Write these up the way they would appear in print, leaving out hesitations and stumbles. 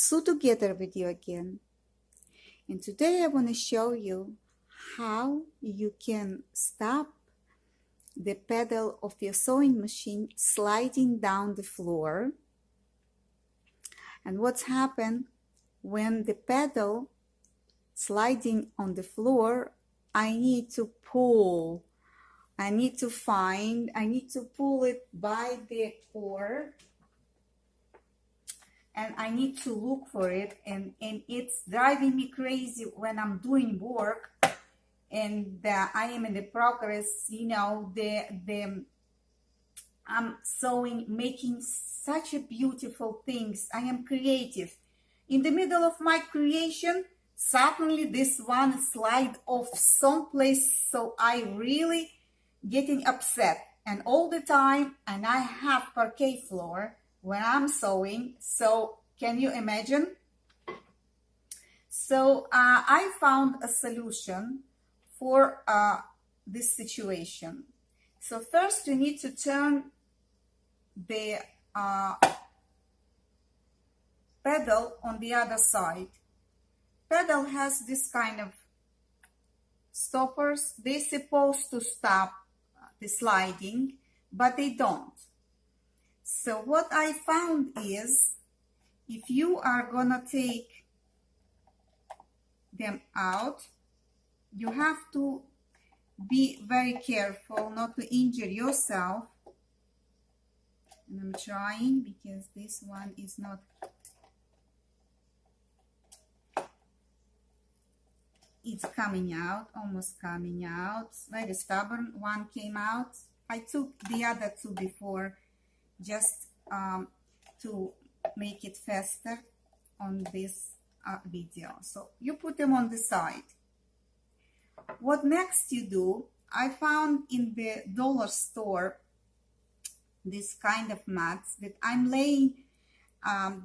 Sue together with you again. And today I want to show you how you can stop the pedal of your sewing machine sliding down the floor, and what's happened when the pedal sliding on the floor. I need to pull. I need to pull it by the cord, and I need to look for it, and it's driving me crazy when I'm doing work and I am in the progress, I'm sewing, making such a beautiful things. I am creative. In the middle of my creation, suddenly this one slide off someplace, so I really getting upset. And all the time, and I have parquet floor when I'm sewing, so can you imagine? So I found a solution for this situation. So first you need to turn the pedal on the other side. Pedal has this kind of stoppers. They're supposed to stop the sliding, but they don't. So what I found is, if you are gonna take them out, you have to be very careful not to injure yourself. And I'm trying because this one is not. It's coming out, almost coming out. Very stubborn. One came out. I took the other two before just to make it faster on this video. So you put them on the side. What next you do, I found in the dollar store this kind of mats that I'm laying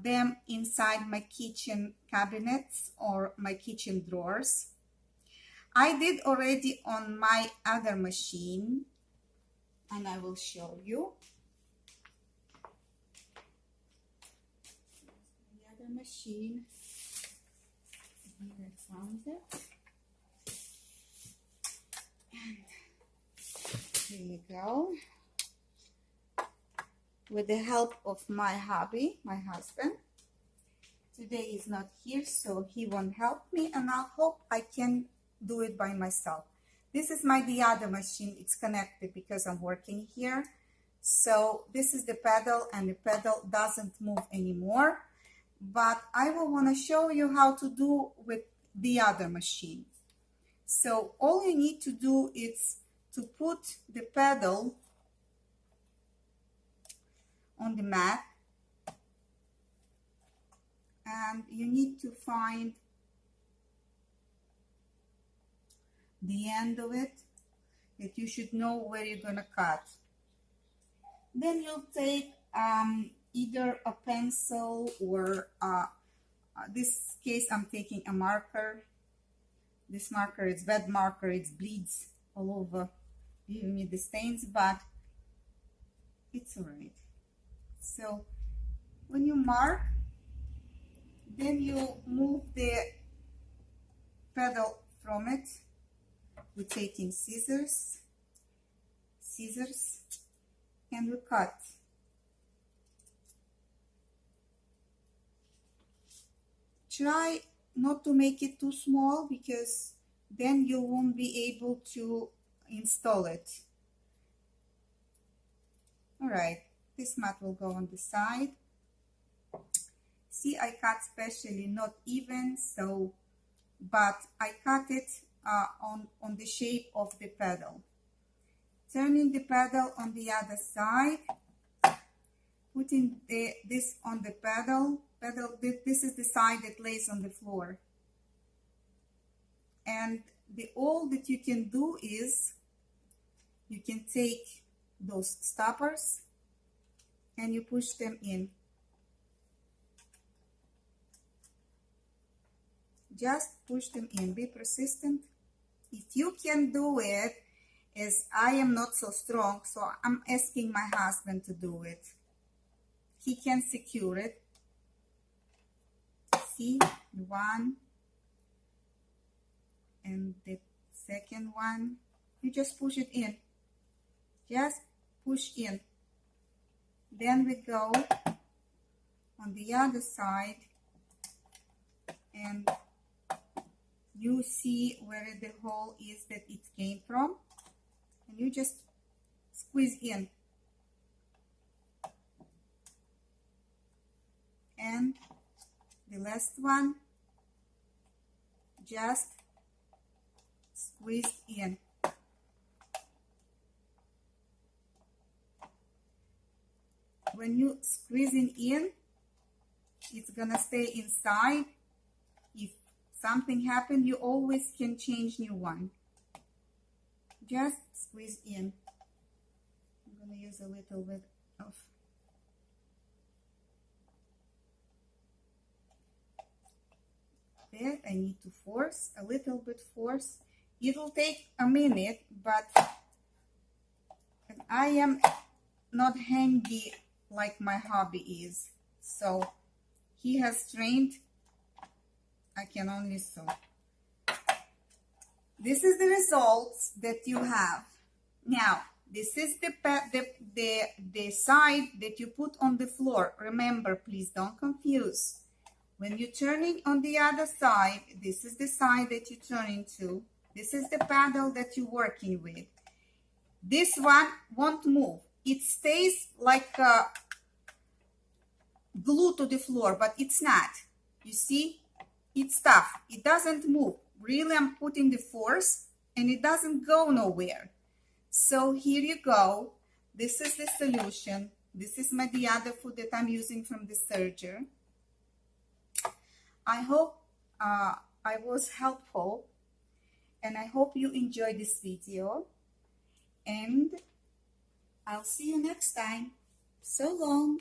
them inside my kitchen cabinets or my kitchen drawers. I did already on my other machine, and I will show you. The other machine, here I found it. And here you go. With the help of my hubby, my husband. Today he's not here, so he won't help me, and I hope I can do it by myself. This is the other machine. It's connected because I'm working here. So this is the pedal, and the pedal doesn't move anymore. But I will want to show you how to do with the other machine. So all you need to do is to put the pedal on the mat, and you need to find the end of it, that you should know where you're gonna cut. Then you'll take either a pencil or this case I'm taking a marker. This marker is red marker, it bleeds all over, giving me the stains, but it's alright. So when you mark, then you move the pedal from it. We're taking scissors, and we cut. Try not to make it too small, because then you won't be able to install it. All right, this mat will go on the side. See, I cut specially not even, so, but I cut it on the shape of the pedal. Turning the pedal on the other side, putting this on the pedal. This is the side that lays on the floor. And all that you can do is, you can take those stoppers and you push them in. Just push them in, be persistent. If you can do it, as I am not so strong, so I'm asking my husband to do it. He can secure it. see one and the second one, you just push it in, just push in. Then we go on the other side and you see where the hole is that it came from, and you just squeeze in. And the last one, just squeeze in. When you squeezing in, it's gonna stay inside. If something happened, you always can change new one. Just squeeze in. I'm gonna use a little bit of there. I need to force a little bit force. It'll take a minute, but I am not handy like my hobby is, so he has trained. I can only sew. This is the results that you have. Now, this is the side that you put on the floor. Remember, please don't confuse. When you're turning on the other side, this is the side that you're turning to. This is the paddle that you're working with. This one won't move. It stays like glued to the floor, but it's not. You see? It's tough. It doesn't move. Really, I'm putting the force and it doesn't go nowhere. So here you go. This is the solution. This is the other foot that I'm using from the serger. I hope I was helpful, and I hope you enjoyed this video, and I'll see you next time. So long.